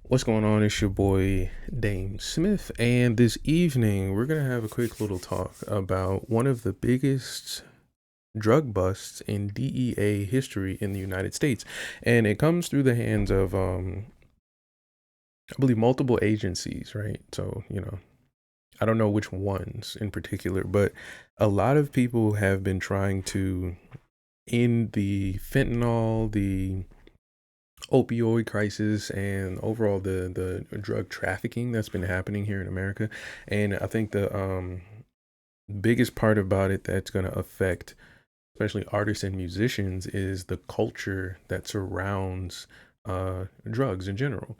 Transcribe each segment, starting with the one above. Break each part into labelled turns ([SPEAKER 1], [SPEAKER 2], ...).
[SPEAKER 1] What's going on? It's your boy Dame Smiff, and this evening we're gonna have a quick little talk about one of the biggest drug busts in DEA history in the United States, and it comes through the hands of I believe multiple agencies, right? So I don't know which ones in particular, but a lot of people have been trying to end the fentanyl, the opioid crisis, and overall the drug trafficking that's been happening here in America. And I think the biggest part about it that's going to affect especially artists and musicians is the culture that surrounds drugs in general.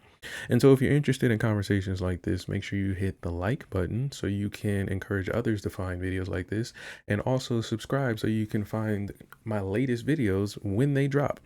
[SPEAKER 1] And so if you're interested in conversations like this, make sure you hit the like button so you can encourage others to find videos like this, and also subscribe so you can find my latest videos when they drop.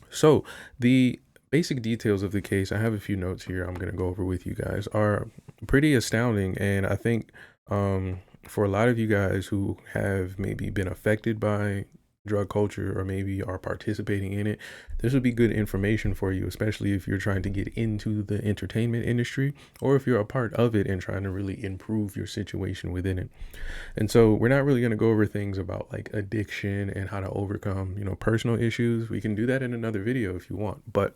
[SPEAKER 1] So the basic details of the case, I have a few notes here I'm going to go over with you guys, are pretty astounding. And I think for a lot of you guys who have maybe been affected by drug culture or maybe are participating in it, this would be good information for you, especially if you're trying to get into the entertainment industry or if you're a part of it and trying to really improve your situation within it. And so we're not really going to go over things about like addiction and how to overcome, personal issues. We can do that in another video if you want. But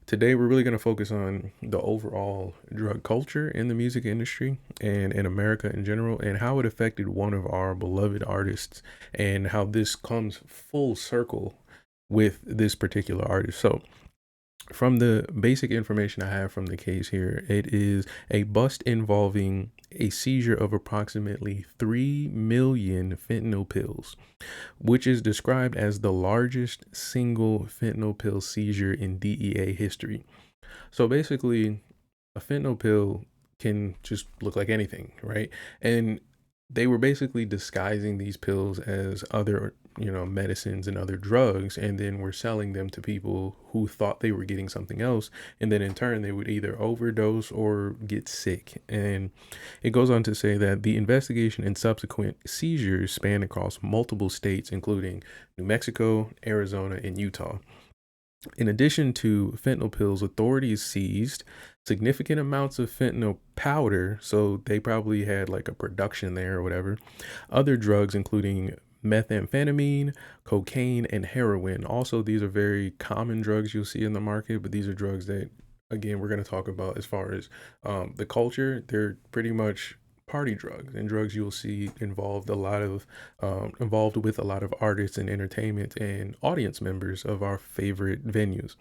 [SPEAKER 1] today we're really going to focus on the overall drug culture in the music industry and in America in general, and how it affected one of our beloved artists and how this comes full circle with this particular artist. So from the basic information I have from the case here, it is a bust involving a seizure of approximately 3 million fentanyl pills, which is described as the largest single fentanyl pill seizure in DEA history. So basically, a fentanyl pill can just look like anything, right? And they were basically disguising these pills as other, medicines and other drugs, and then were selling them to people who thought they were getting something else, and then in turn they would either overdose or get sick. And it goes on to say that the investigation and subsequent seizures span across multiple states, including New Mexico, Arizona, and Utah. In addition to fentanyl pills, authorities seized significant amounts of fentanyl powder, so they probably had like a production there or whatever. Other drugs, including methamphetamine, cocaine, and heroin. Also, these are very common drugs you'll see in the market, but these are drugs that, again, we're going to talk about as far as the culture. They're pretty much party drugs and drugs you'll see involved with a lot of artists and entertainment and audience members of our favorite venues.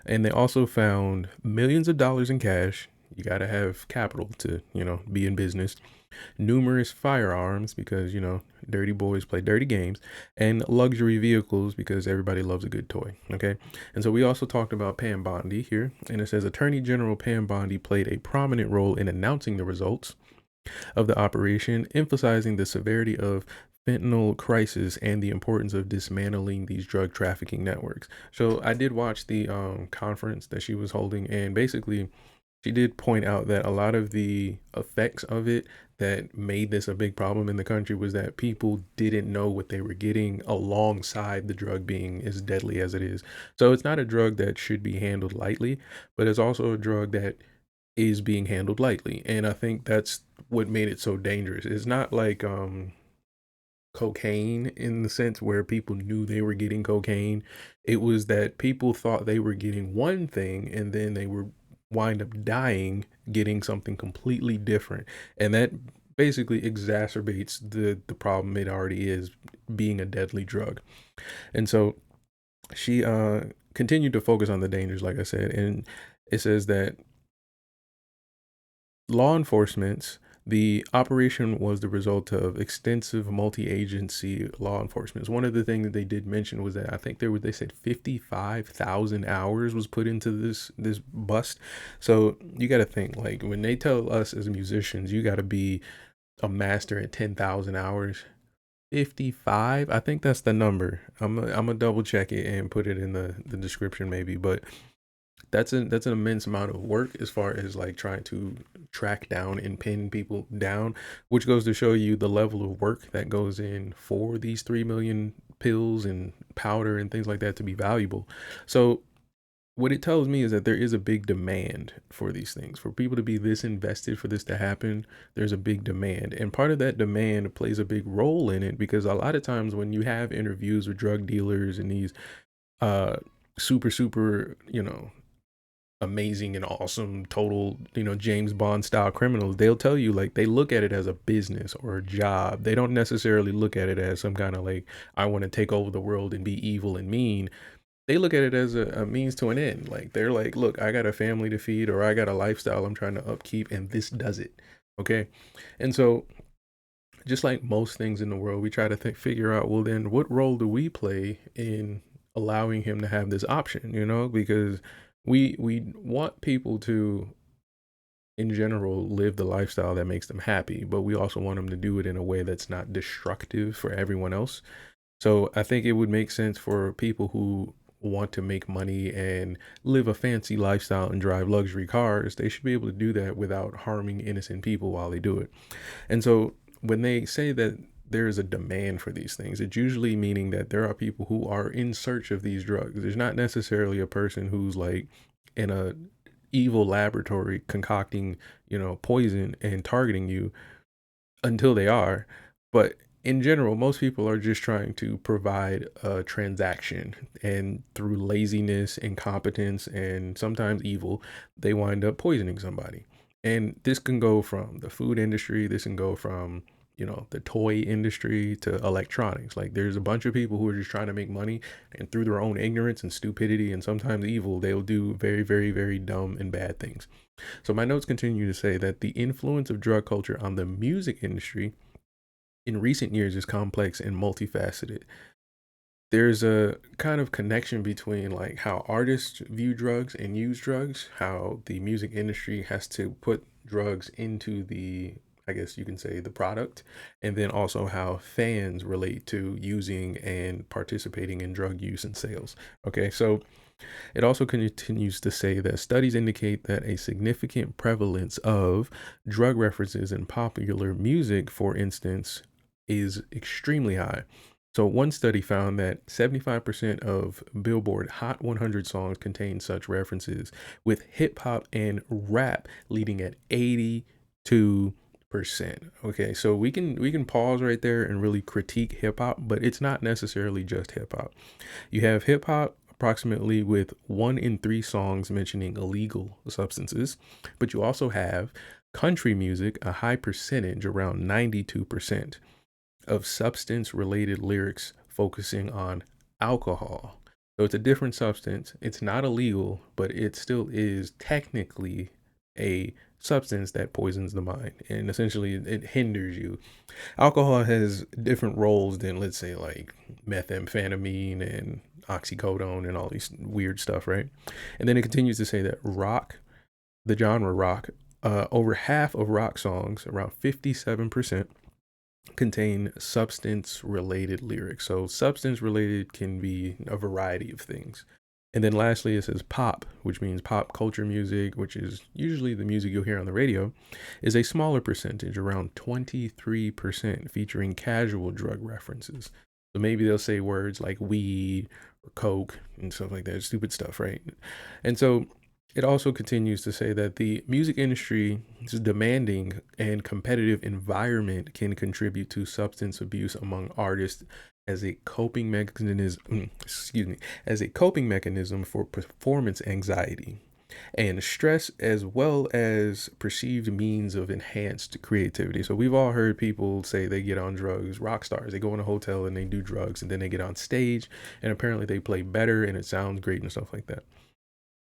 [SPEAKER 1] And they also found millions of dollars in cash. You got to have capital to, be in business. Numerous firearms because, dirty boys play dirty games, and luxury vehicles because everybody loves a good toy. Okay. And so we also talked about Pam Bondi here, and it says Attorney General Pam Bondi played a prominent role in announcing the results of the operation, emphasizing the severity of fentanyl crisis and the importance of dismantling these drug trafficking networks. So I did watch the conference that she was holding, and basically she did point out that a lot of the effects of it that made this a big problem in the country was that people didn't know what they were getting alongside the drug being as deadly as it is. So it's not a drug that should be handled lightly, but it's also a drug that is being handled lightly. And I think that's what made it so dangerous. It's not like cocaine in the sense where people knew they were getting cocaine. It was that people thought they were getting one thing and then they were wind up dying getting something completely different. And that basically exacerbates the problem it already is, being a deadly drug. And so she continued to focus on the dangers, like I said, and it says that law enforcement, the operation was the result of extensive multi-agency law enforcement. One of the things that they did mention was that I think they said 55,000 hours was put into this bust. So you got to think, like, when they tell us as musicians, you got to be a master at 10,000 hours. 55, I think that's the number. I'm gonna double check it and put it in the description maybe, but that's an immense amount of work as far as like trying to track down and pin people down, which goes to show you the level of work that goes in for these 3 million pills and powder and things like that to be valuable. So what it tells me is that there is a big demand for these things. For people to be this invested, for this to happen, there's a big demand. And part of that demand plays a big role in it because a lot of times when you have interviews with drug dealers and these uh super, amazing and awesome total, James Bond style criminals, they'll tell you like they look at it as a business or a job. They don't necessarily look at it as some kind of like, I want to take over the world and be evil and mean. They look at it as a means to an end. Like they're like, look, I got a family to feed or I got a lifestyle I'm trying to upkeep and this does it. Okay. And so just like most things in the world, we try to figure out, well, then what role do we play in allowing him to have this option, because we want people to, in general, live the lifestyle that makes them happy, but we also want them to do it in a way that's not destructive for everyone else. So I think it would make sense for people who want to make money and live a fancy lifestyle and drive luxury cars, they should be able to do that without harming innocent people while they do it. And so when they say that there is a demand for these things, it's usually meaning that there are people who are in search of these drugs. There's not necessarily a person who's like in a evil laboratory concocting, poison and targeting you until they are. But in general, most people are just trying to provide a transaction, and through laziness, incompetence, and sometimes evil, they wind up poisoning somebody. And this can go from the food industry, this can go from, the toy industry to electronics. Like there's a bunch of people who are just trying to make money, and through their own ignorance and stupidity and sometimes evil, they'll do very, very, very dumb and bad things. So my notes continue to say that the influence of drug culture on the music industry in recent years is complex and multifaceted. There's a kind of connection between like how artists view drugs and use drugs, how the music industry has to put drugs into the, I guess you can say, the product, and then also how fans relate to using and participating in drug use and sales. Okay, so it also continues to say that studies indicate that a significant prevalence of drug references in popular music, for instance, is extremely high. So, one study found that 75% of Billboard Hot 100 songs contain such references, with hip hop and rap leading at 82%. Okay, so we can pause right there and really critique hip hop, but it's not necessarily just hip hop. You have hip hop approximately with 1 in 3 songs mentioning illegal substances, but you also have country music, a high percentage, around 92%, of substance related lyrics focusing on alcohol. So it's a different substance. It's not illegal, but it still is technically a substance that poisons the mind and essentially it hinders you. Alcohol has different roles than, let's say, like methamphetamine and oxycodone and all these weird stuff, right? And then it continues to say that rock, the genre rock, over half of rock songs, around 57%, contain substance related lyrics. So, substance related can be a variety of things. And then lastly, it says pop, which means pop culture music, which is usually the music you'll hear on the radio, is a smaller percentage, around 23%, featuring casual drug references. So maybe they'll say words like weed or coke and stuff like that, stupid stuff, right? And so it also continues to say that the music industry's demanding and competitive environment can contribute to substance abuse among artists as a coping mechanism, as a coping mechanism for performance anxiety and stress, as well as perceived means of enhanced creativity. So we've all heard people say they get on drugs, rock stars, they go in a hotel and they do drugs and then they get on stage and apparently they play better and it sounds great and stuff like that.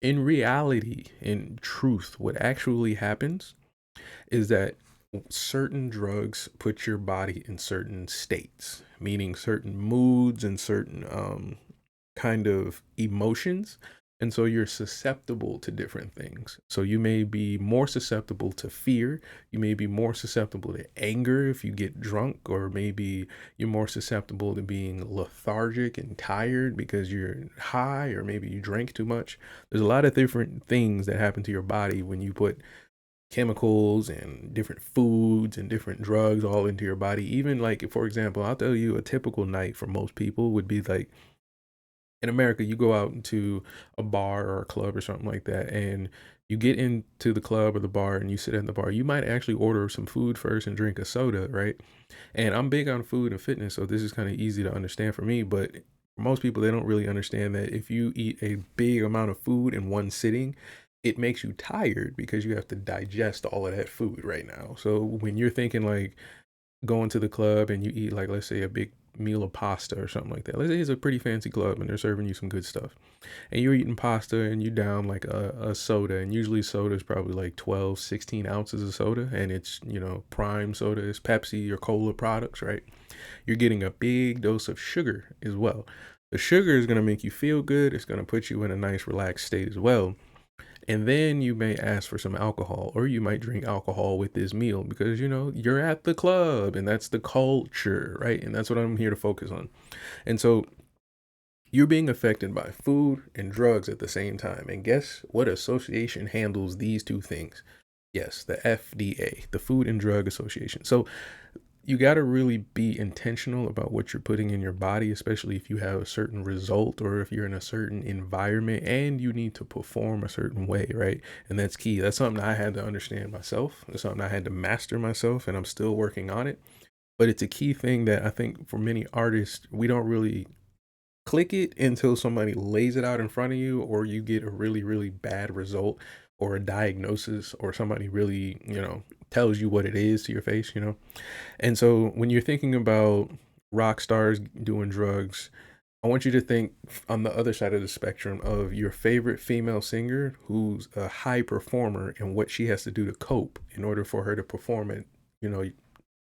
[SPEAKER 1] In reality, in truth, what actually happens is that certain drugs put your body in certain states, meaning certain moods and certain kind of emotions. And so you're susceptible to different things. So you may be more susceptible to fear. You may be more susceptible to anger if you get drunk, or maybe you're more susceptible to being lethargic and tired because you're high, or maybe you drank too much. There's a lot of different things that happen to your body when you put chemicals and different foods and different drugs all into your body. Even like, for example, I'll tell you a typical night for most people would be like In America, you go out into a bar or a club or something like that, and you get into the club or the bar and you sit at the bar. You might actually order some food first and drink a soda, right? And I'm big on food and fitness, so this is kind of easy to understand for me. But for most people, they don't really understand that if you eat a big amount of food in one sitting, it makes you tired because you have to digest all of that food right now. So when you're thinking like going to the club and you eat like, let's say, a big meal of pasta or something like that. Let's say it's a pretty fancy club and they're serving you some good stuff, and you're eating pasta and you down like a soda, and usually soda is probably like 12, 16 ounces of soda, and it's, prime soda is Pepsi or cola products, right? You're getting a big dose of sugar as well. The sugar is going to make you feel good. It's going to put you in a nice relaxed state as well. And then you may ask for some alcohol, or you might drink alcohol with this meal because, you're at the club and that's the culture, right? And that's what I'm here to focus on. And so you're being affected by food and drugs at the same time. And guess what association handles these two things? Yes, the FDA, the Food and Drug Association. So you got to really be intentional about what you're putting in your body, especially if you have a certain result or if you're in a certain environment and you need to perform a certain way, right? And that's key. That's something I had to understand myself. It's something I had to master myself, and I'm still working on it. But it's a key thing that I think for many artists, we don't really click it until somebody lays it out in front of you, or you get a really, really bad result or a diagnosis, or somebody really, tells you what it is to your face. And so when you're thinking about rock stars doing drugs, I want you to think on the other side of the spectrum of your favorite female singer who's a high performer and what she has to do to cope in order for her to perform at, you know,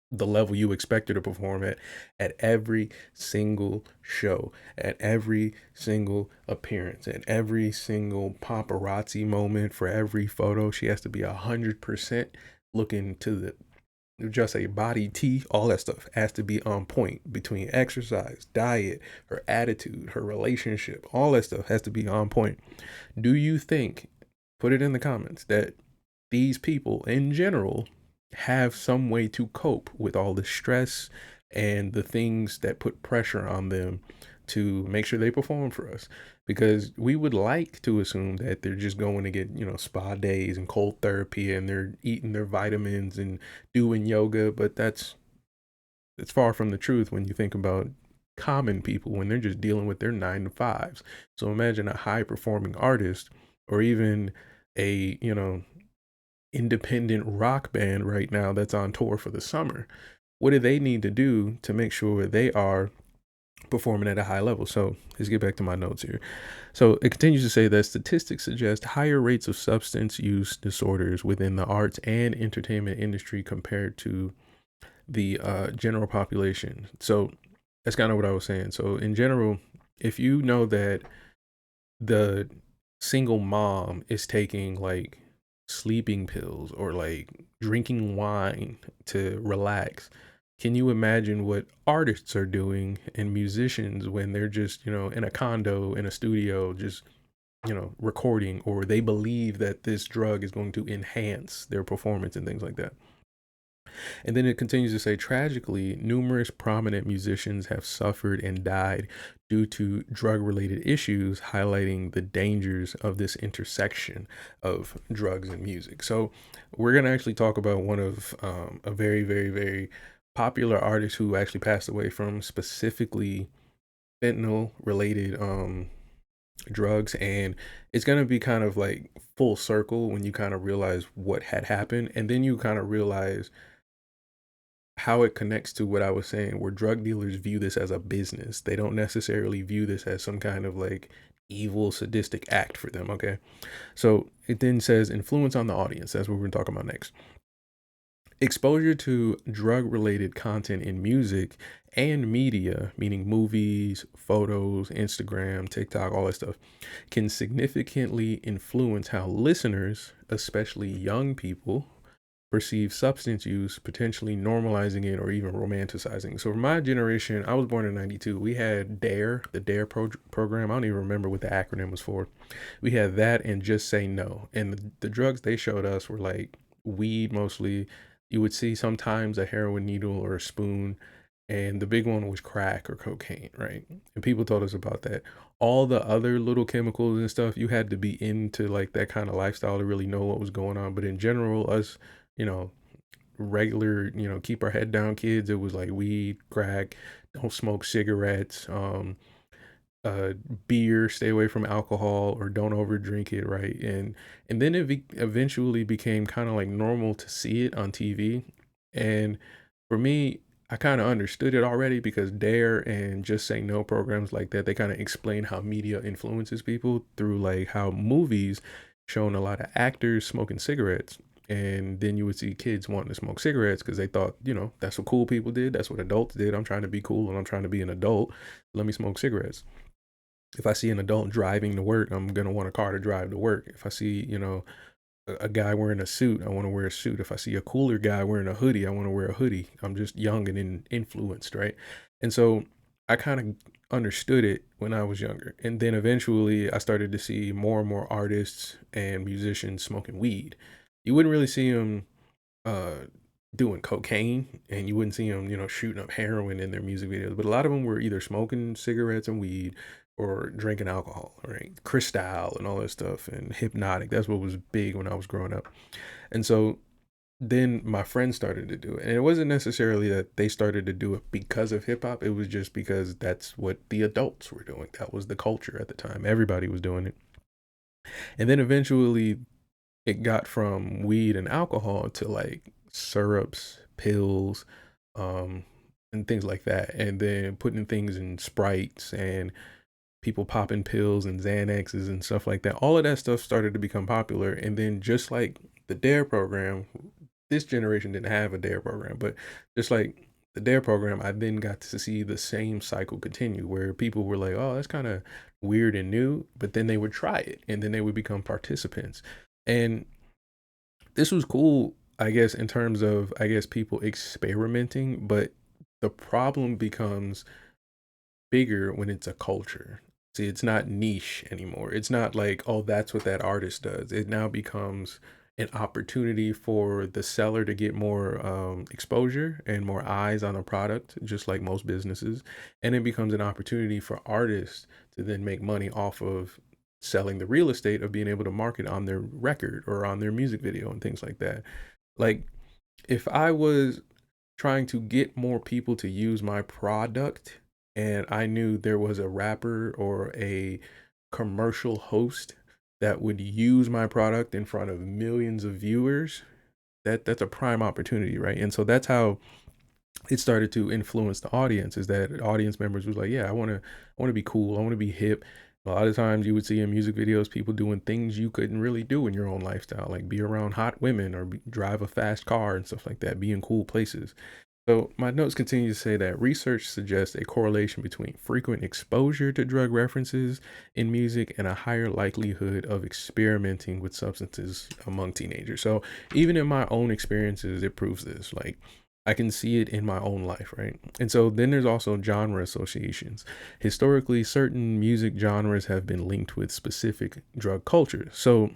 [SPEAKER 1] the level you expect her to perform at every single show, at every single appearance, at every single paparazzi moment, for every photo. She has to be 100% looking to the just a body T, all that stuff has to be on point between exercise, diet, her attitude, her relationship, all that stuff has to be on point. Do you think, put it in the comments, that these people in general have some way to cope with all the stress and the things that put pressure on them to make sure they perform for us? Because we would like to assume that they're just going to get, spa days and cold therapy and they're eating their vitamins and doing yoga, but it's far from the truth when you think about common people when they're just dealing with their 9 to 5s. So imagine a high performing artist, or even a, independent rock band right now that's on tour for the summer. What do they need to do to make sure they are performing at a high level? So let's get back to my notes here. So it continues to say that statistics suggest higher rates of substance use disorders within the arts and entertainment industry compared to the general population. So that's kind of what I was saying. So in general, if you know that the single mom is taking like sleeping pills or like drinking wine to relax, can you imagine what artists are doing and musicians when they're just, in a condo, in a studio, just, recording, or they believe that this drug is going to enhance their performance and things like that? And then it continues to say, tragically, numerous prominent musicians have suffered and died due to drug related issues, highlighting the dangers of this intersection of drugs and music. So, we're going to actually talk about one of a very, very, very popular artist who actually passed away from specifically fentanyl related drugs. And it's going to be kind of like full circle when you kind of realize what had happened. And then you kind of realize how it connects to what I was saying, where drug dealers view this as a business. They don't necessarily view this as some kind of like evil, sadistic act for them. Okay. So it then says influence on the audience. That's what we're going to talk about next. Exposure to drug related content in music and media, meaning movies, photos, Instagram, TikTok, all that stuff, can significantly influence how listeners, especially young people, perceive substance use, potentially normalizing it or even romanticizing. So for my generation, I was born in 92. We had DARE, the program. I don't even remember what the acronym was for. We had that and Just Say No. And the drugs they showed us were like weed mostly. You would see sometimes a heroin needle or a spoon. and the big one was crack or cocaine, right? And people told us about that. All the other little chemicals and stuff, you had to be into like that kind of lifestyle to really know what was going on. But in general, us, you know, regular, keep our head down kids, it was like weed, crack, don't smoke cigarettes, uh beer, stay away from alcohol or don't overdrink it, right? And then eventually became kind of like normal to see it on TV. And for me, I kind of understood it already because Dare and Just Say No programs like that, they kind of explain how media influences people through like how movies showing a lot of actors smoking cigarettes, and then you would see kids wanting to smoke cigarettes because they thought, that's what cool people did, that's what adults did. I'm trying to be cool and I'm trying to be an adult, let me smoke cigarettes. If I see an adult driving to work, I'm gonna want a car to drive to work. If I see, a guy wearing a suit, I want to wear a suit. If I see a cooler guy wearing a hoodie, I want to wear a hoodie. I'm just young and influenced, right? And so I kind of understood it when I was younger. And then eventually I started to see more and more artists and musicians smoking weed. You wouldn't really see them uh, doing cocaine, and you wouldn't see them, shooting up heroin in their music videos. But a lot of them were either smoking cigarettes and weed or drinking alcohol, right? Cristal and all that stuff, and hypnotic. That's what was big when I was growing up. And so then my friends started to do it. And it wasn't necessarily that they started to do it because of hip hop. It was just because that's what the adults were doing. That was the culture at the time. Everybody was doing it. And then eventually it got from weed and alcohol to like syrups, pills, um, and things like that. And then putting things in Sprites and people popping pills and Xanaxes and stuff like that. All of that stuff started to become popular. And then just like the DARE program, this generation didn't have a DARE program, but just like the DARE program, I then got to see the same cycle continue where people were like, oh, that's kind of weird and new, but then they would try it and then they would become participants. And this was cool, I guess, in terms of, I guess, people experimenting, but the problem becomes bigger when it's a culture. See, it's not niche anymore. It's not like, oh, that's what that artist does. It now becomes an opportunity for the seller to get more exposure and more eyes on a product, just like most businesses. And it becomes an opportunity for artists to then make money off of selling the real estate of being able to market on their record or on their music video and things like that. Like, if I was trying to get more people to use my product and I knew there was a rapper or a commercial host that would use my product in front of millions of viewers, that's a prime opportunity, right? And so that's how it started to influence the audience, is that audience members was like, yeah, I want to be cool, I want to be hip. A lot of times you would see in music videos people doing things you couldn't really do in your own lifestyle, like be around hot women or drive a fast car and stuff like that, be in cool places. So my notes continue to say that research suggests a correlation between frequent exposure to drug references in music and a higher likelihood of experimenting with substances among teenagers. So even in my own experiences, it proves this. Like, I can see it in my own life, right? And so then there's also genre associations. Historically, certain music genres have been linked with specific drug cultures. So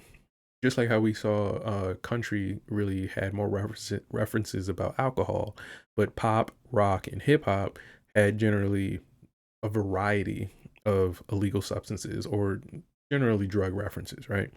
[SPEAKER 1] just like how we saw country really had more references about alcohol, but pop, rock, and hip hop had generally a variety of illegal substances or generally drug references, right?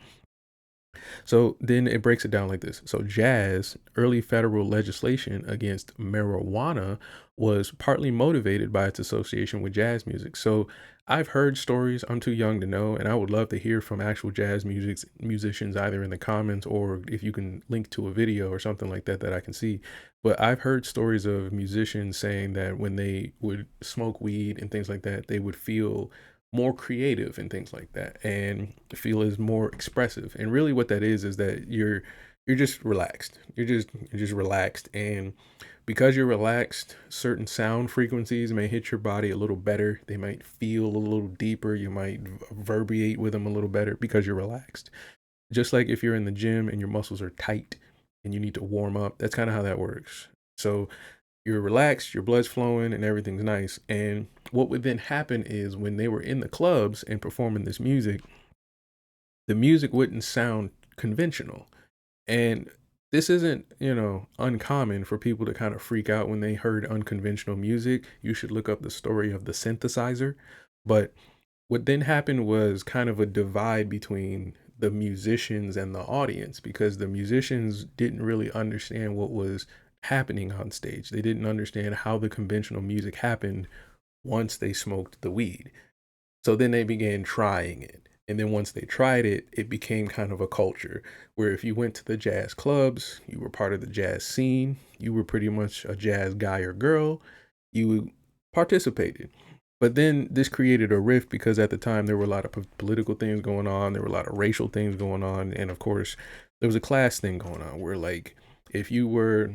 [SPEAKER 1] So then it breaks it down like this. So jazz, early federal legislation against marijuana was partly motivated by its association with jazz music. So I've heard stories, I'm too young to know, and I would love to hear from actual jazz musicians either in the comments or if you can link to a video or something like that that I can see. But I've heard stories of musicians saying that when they would smoke weed and things like that, they would feel more creative and things like that and feel is more expressive. And really what that is that you're just relaxed. You're just relaxed, and because you're relaxed, certain sound frequencies may hit your body a little better. They might feel a little deeper. You might verbiate with them a little better because you're relaxed. Just like if you're in the gym and your muscles are tight and you need to warm up, that's kind of how that works. So you're relaxed, your blood's flowing, and everything's nice. And what would then happen is when they were in the clubs and performing this music, the music wouldn't sound conventional. And this isn't, uncommon for people to kind of freak out when they heard unconventional music. You should look up the story of the synthesizer. But what then happened was kind of a divide between the musicians and the audience, because the musicians didn't really understand what was happening on stage. They didn't understand how the conventional music happened once they smoked the weed. So then they began trying it. And then once they tried it, it became kind of a culture where if you went to the jazz clubs, you were part of the jazz scene, you were pretty much a jazz guy or girl, you participated. But then this created a rift because at the time there were a lot of political things going on, there were a lot of racial things going on, and of course there was a class thing going on where like if you were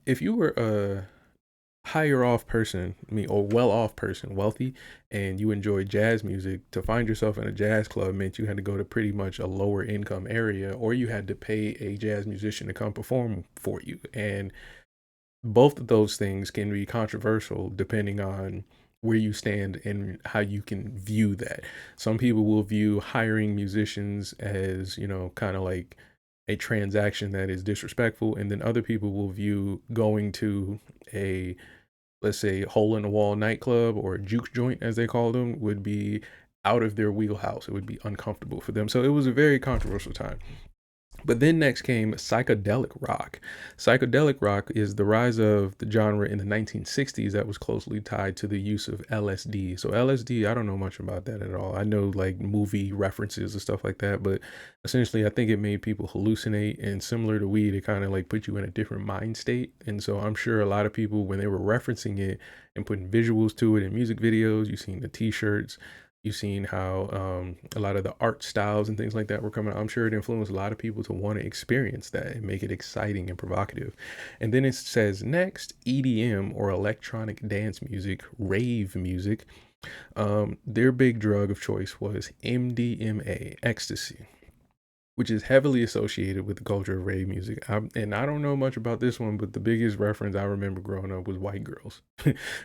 [SPEAKER 1] if you were a higher off person, I mean, or well off person, wealthy, and you enjoy jazz music, to find yourself in a jazz club meant you had to go to pretty much a lower income area, or you had to pay a jazz musician to come perform for you. And both of those things can be controversial depending on where you stand and how you can view that. Some people will view hiring musicians as, kind of like a transaction that is disrespectful. And then other people will view going to a, let's say, hole in the wall nightclub or a juke joint, as they call them, would be out of their wheelhouse. It would be uncomfortable for them. So it was a very controversial time. But then next came psychedelic rock. Psychedelic rock is the rise of the genre in the 1960s that was closely tied to the use of LSD. So LSD, I don't know much about that at all. I know like movie references and stuff like that, but essentially I think it made people hallucinate, and similar to weed, it kind of like put you in a different mind state. And so I'm sure a lot of people, when they were referencing it and putting visuals to it in music videos, you've seen the t-shirts, you've seen how a lot of the art styles and things like that were coming out. I'm sure it influenced a lot of people to want to experience that and make it exciting and provocative. And then it says next, EDM, or electronic dance music, rave music. Their big drug of choice was MDMA, ecstasy, which is heavily associated with the culture of rave music. And I don't know much about this one, but the biggest reference I remember growing up was White Girls,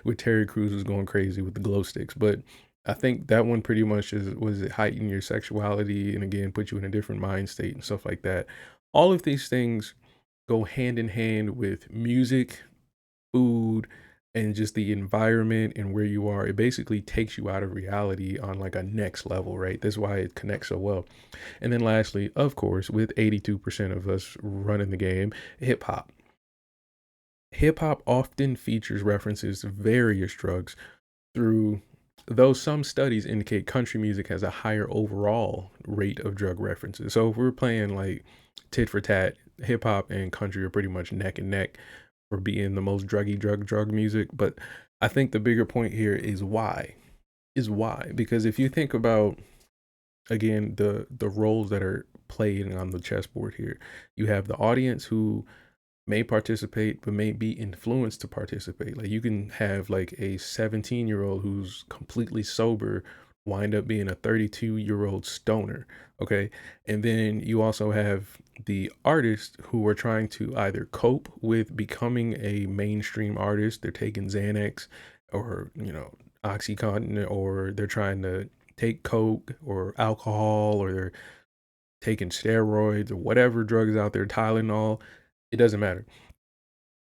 [SPEAKER 1] with Terry Crews was going crazy with the glow sticks. But I think that one pretty much was it heighten your sexuality and again put you in a different mind state and stuff like that. All of these things go hand in hand with music, food, and just the environment and where you are. It basically takes you out of reality on like a next level, right? That's why it connects so well. And then lastly, of course, with 82% of us running the game, hip hop. Hip hop often features references to various drugs, through though some studies indicate country music has a higher overall rate of drug references. So if we're playing like tit for tat, hip hop and country are pretty much neck and neck for being the most drug music. But I think the bigger point here is why. Because if you think about, again, the roles that are played on the chessboard here, you have the audience who may participate but may be influenced to participate. Like you can have like a 17-year-old who's completely sober wind up being a 32-year-old stoner. Okay. And then you also have the artists who are trying to either cope with becoming a mainstream artist. They're taking Xanax or, Oxycontin, or they're trying to take coke or alcohol, or they're taking steroids or whatever drugs out there, Tylenol. It doesn't matter.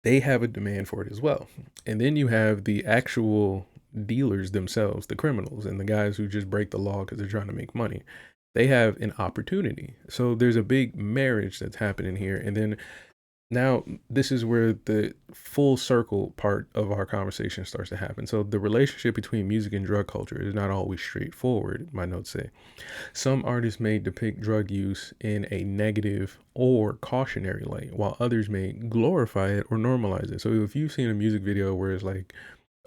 [SPEAKER 1] They have a demand for it as well. And then you have the actual dealers themselves, the criminals, and the guys who just break the law because they're trying to make money. They have an opportunity. So there's a big marriage that's happening here. And then now this is where the full circle part of our conversation starts to happen. So the relationship between music and drug culture is not always straightforward, my notes say. Some artists may depict drug use in a negative or cautionary light, while others may glorify it or normalize it. So if you've seen a music video where it's like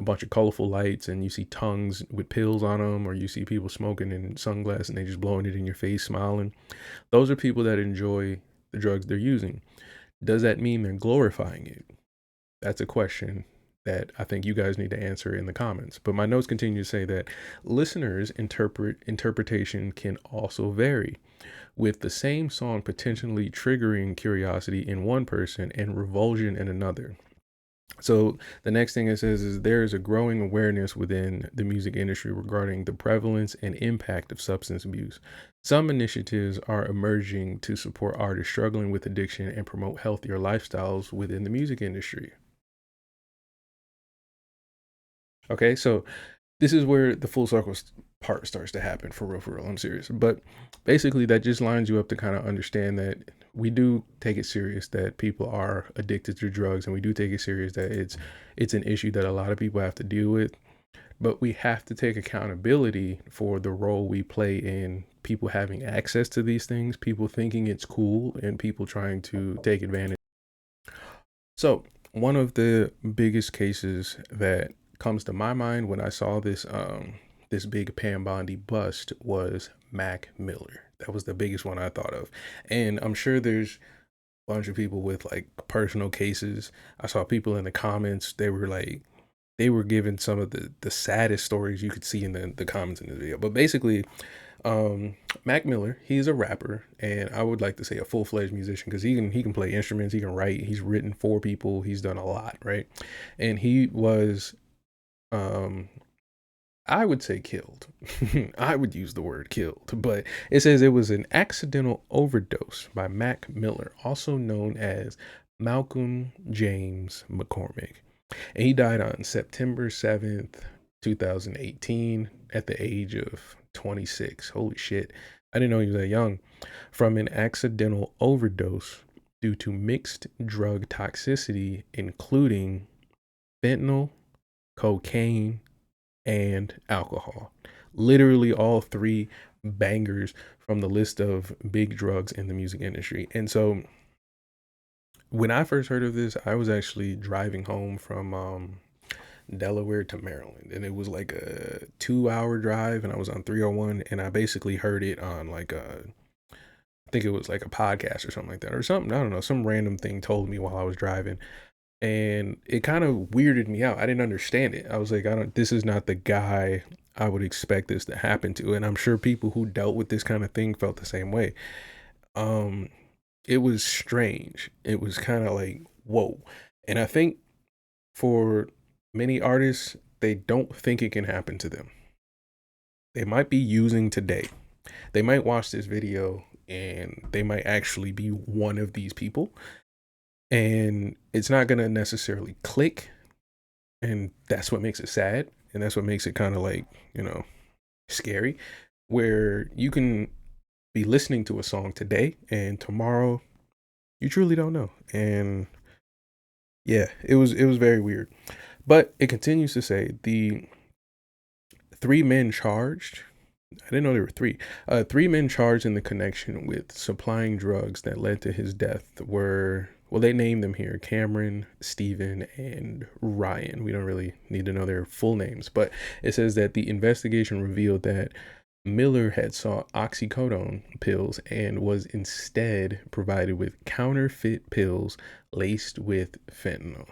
[SPEAKER 1] a bunch of colorful lights and you see tongues with pills on them, or you see people smoking in sunglasses and they just blowing it in your face, smiling, those are people that enjoy the drugs they're using. Does that mean they're glorifying it? That's a question that I think you guys need to answer in the comments. But my notes continue to say that listeners' interpretation can also vary, with the same song potentially triggering curiosity in one person and revulsion in another. So the next thing it says is there is a growing awareness within the music industry regarding the prevalence and impact of substance abuse. Some initiatives are emerging to support artists struggling with addiction and promote healthier lifestyles within the music industry. Okay, so this is where the full circle part starts to happen for real, for real. I'm serious. But basically, that just lines you up to kind of understand that we do take it serious that people are addicted to drugs, and we do take it serious that it's an issue that a lot of people have to deal with. But we have to take accountability for the role we play in people having access to these things, people thinking it's cool, and people trying to take advantage. So, one of the biggest cases that comes to my mind when I saw this big Pam Bondi bust was Mac Miller. That was the biggest one I thought of. And I'm sure there's a bunch of people with like personal cases. I saw people in the comments, they were giving some of the saddest stories you could see in the comments in the video. But basically, Mac Miller, he's a rapper, and I would like to say a full-fledged musician because he can play instruments, he can write, he's written for people, he's done a lot, right? And he was um I would say killed. I would use the word killed, but it says it was an accidental overdose by Mac Miller, also known as Malcolm James McCormick. And he died on September 7th, 2018, at the age of 26. Holy shit. I didn't know he was that young. From an accidental overdose due to mixed drug toxicity, including fentanyl, cocaine, and alcohol. Literally all three bangers from the list of big drugs in the music industry. And so when I first heard of this, I was actually driving home from Delaware to Maryland, and it was like a 2 hour drive, and I was on 301, and I basically heard it on like I think it was like a podcast or something like that, or something. I don't know. Some random thing told me while I was driving, and it kind of weirded me out. I didn't understand it. I was like, I don't. This is not the guy I would expect this to happen to, and I'm sure people who dealt with this kind of thing felt the same way. Um, it was strange. It was kind of like whoa, and I think for many artists, they don't think it can happen to them. They might be using today. They might watch this video and they might actually be one of these people, and it's not going to necessarily click, and that's what makes it sad, and that's what makes it kind of like, scary, where you can be listening to a song today and tomorrow you truly don't know. And yeah, it was very weird. But it continues to say the three men charged. I didn't know there were three. Three men charged in the connection with supplying drugs that led to his death were, well, they named them here: Cameron, Stephen, and Ryan. We don't really need to know their full names, but it says that the investigation revealed that Miller had sought oxycodone pills and was instead provided with counterfeit pills laced with fentanyl,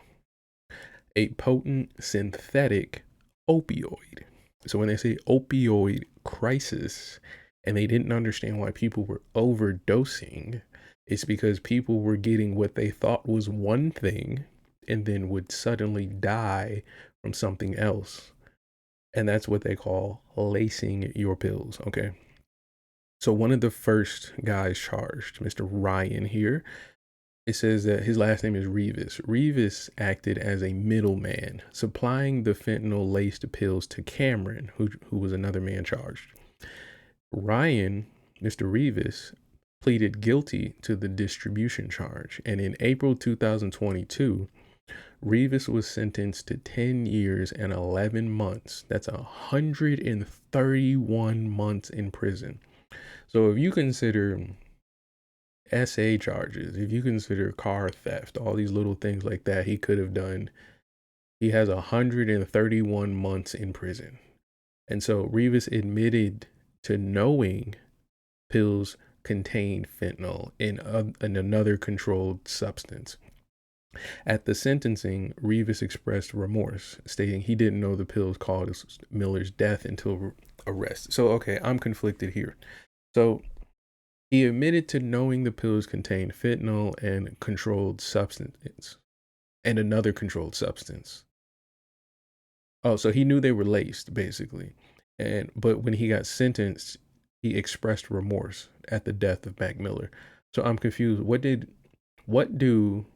[SPEAKER 1] a potent synthetic opioid. So when they say opioid crisis and they didn't understand why people were overdosing, it's because people were getting what they thought was one thing and then would suddenly die from something else. And that's what they call lacing your pills. Okay. So one of the first guys charged, Mr. Ryan here, it says that his last name is Rivas. Rivas acted as a middleman, supplying the fentanyl laced pills to Cameron, who was another man charged. Ryan, Mr. Rivas, pleaded guilty to the distribution charge, and in April 2022, Rivas was sentenced to 10 years and 11 months. That's 131 months in prison. So if you consider SA charges, if you consider car theft, all these little things like that he could have done, he has 131 months in prison. And so Rivas admitted to knowing pills contained fentanyl in another controlled substance. At the sentencing, Rivas expressed remorse, stating he didn't know the pills caused Miller's death until arrest. So, okay, I'm conflicted here. So, he admitted to knowing the pills contained fentanyl and controlled substance. and another controlled substance. Oh, so he knew they were laced, basically. And but when he got sentenced, he expressed remorse at the death of Mac Miller. So I'm confused. What do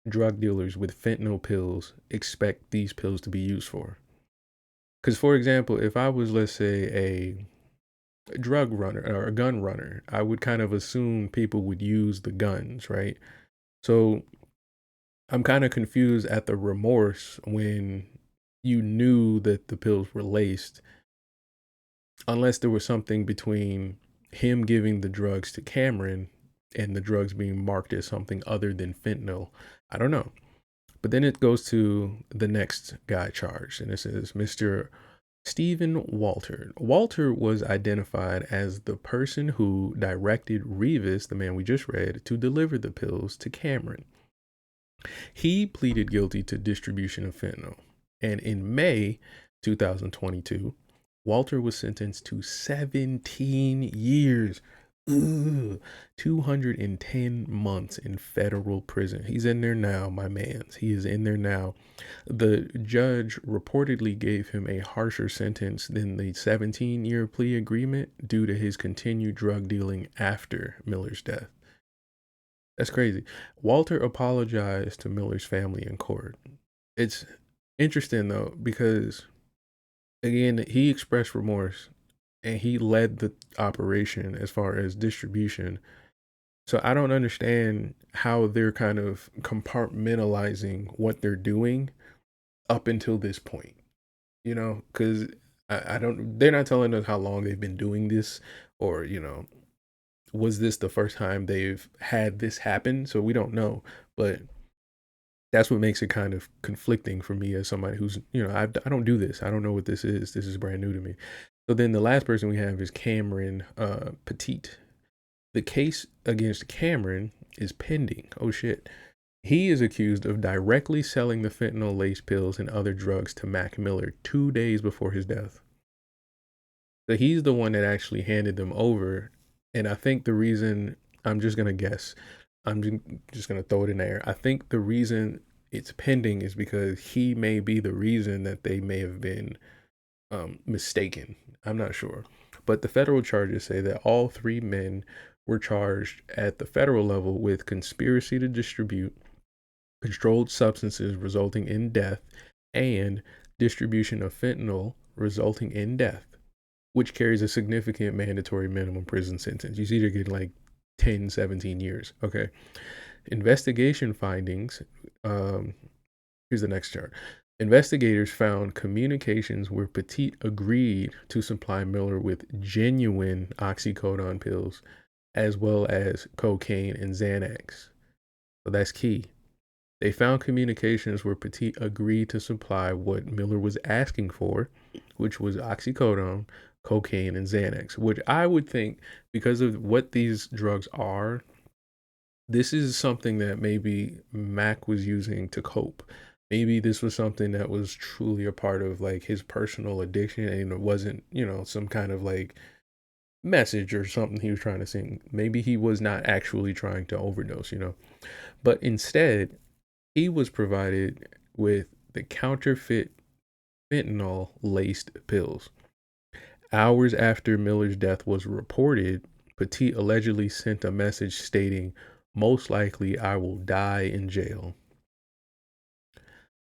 [SPEAKER 1] drug dealers with fentanyl pills expect these pills to be used for? Because, for example, if I was, let's say, a drug runner or a gun runner, I would kind of assume people would use the guns, right? So I'm kind of confused at the remorse when you knew that the pills were laced, unless there was something between him giving the drugs to Cameron and the drugs being marked as something other than fentanyl. I don't know. But then it goes to the next guy charged, and it says Mr. Stephen Walter. Walter was identified as the person who directed Revis, the man we just read, to deliver the pills to Cameron. He pleaded guilty to distribution of fentanyl. And in May 2022, Walter was sentenced to 17 years. Ugh, 210 months in federal prison. He's in there now, my mans. He is in there now. The judge reportedly gave him a harsher sentence than the 17-year plea agreement due to his continued drug dealing after Miller's death. That's crazy. Walter apologized to Miller's family in court. It's interesting though, because again, he expressed remorse and he led the operation as far as distribution. So I don't understand how they're kind of compartmentalizing what they're doing up until this point, because I don't, they're not telling us how long they've been doing this, or, was this the first time they've had this happen? So we don't know, but that's what makes it kind of conflicting for me as somebody who's, I don't do this. I don't know what this is. This is brand new to me. So then the last person we have is Cameron Petite. The case against Cameron is pending. Oh shit. He is accused of directly selling the fentanyl laced pills and other drugs to Mac Miller 2 days before his death. So he's the one that actually handed them over. And I think the reason, I'm just going to guess, I'm just going to throw it in there. I think the reason it's pending is because he may be the reason that they may have been mistaken. I'm not sure. But the federal charges say that all three men were charged at the federal level with conspiracy to distribute controlled substances resulting in death and distribution of fentanyl resulting in death, which carries a significant mandatory minimum prison sentence. You see, they're getting like 10, 17 years. Okay. Investigation findings. Here's the next chart. Investigators found communications where Petite agreed to supply Miller with genuine oxycodone pills, as well as cocaine and Xanax. So that's key. They found communications where Petite agreed to supply what Miller was asking for, which was oxycodone, cocaine, and Xanax, which I would think, because of what these drugs are, this is something that maybe Mac was using to cope. Maybe this was something that was truly a part of like his personal addiction, and it wasn't, some kind of like message or something he was trying to sing. Maybe he was not actually trying to overdose, but instead he was provided with the counterfeit fentanyl laced pills. Hours after Miller's death was reported, Petite allegedly sent a message stating, "Most likely I will die in jail."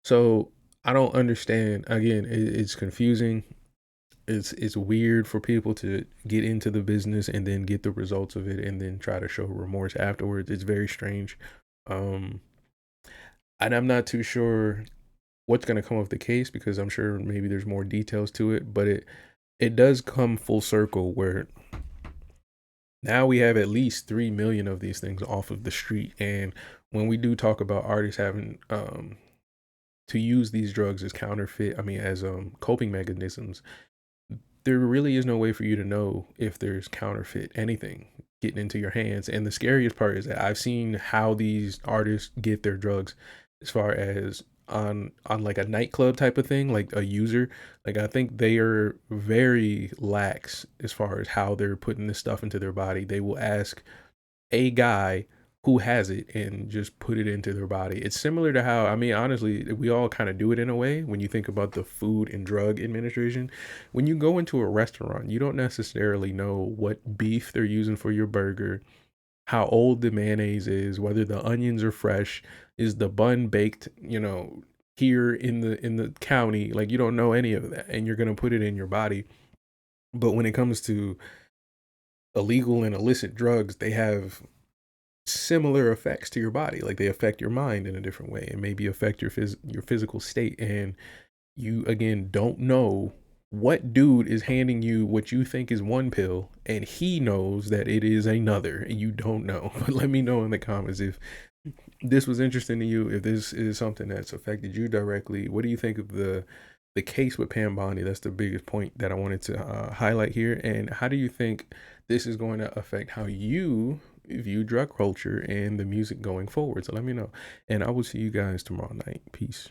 [SPEAKER 1] So I don't understand. Again, it's confusing. It's weird for people to get into the business and then get the results of it and then try to show remorse afterwards. It's very strange. Um, and I'm not too sure what's going to come of the case, because I'm sure maybe there's more details to it, but it does come full circle where now we have at least 3 million of these things off of the street. And when we do talk about artists having to use these drugs as counterfeit, as coping mechanisms, there really is no way for you to know if there's counterfeit anything getting into your hands. And the scariest part is that I've seen how these artists get their drugs, as far as on like a nightclub type of thing, like a user. Like, I think they are very lax as far as how they're putting this stuff into their body. They will ask a guy who has it and just put it into their body. It's similar to how, I mean, honestly, we all kind of do it in a way when you think about the Food and Drug Administration. When you go into a restaurant, you don't necessarily know what beef they're using for your burger, how old the mayonnaise is, whether the onions are fresh, is the bun baked, here in the county. Like, you don't know any of that, and you're going to put it in your body. But when it comes to illegal and illicit drugs, they have similar effects to your body. Like, they affect your mind in a different way and maybe affect your physical state. And you again don't know what dude is handing you what you think is one pill and he knows that it is another, and you don't know. But let me know in the comments if this was interesting to you, if this is something that's affected you directly. What do you think of the case with Pam Bondi? That's the biggest point that I wanted to highlight here. And how do you think this is going to affect how you view drug culture and the music going forward? So let me know, and I will see you guys tomorrow night. Peace.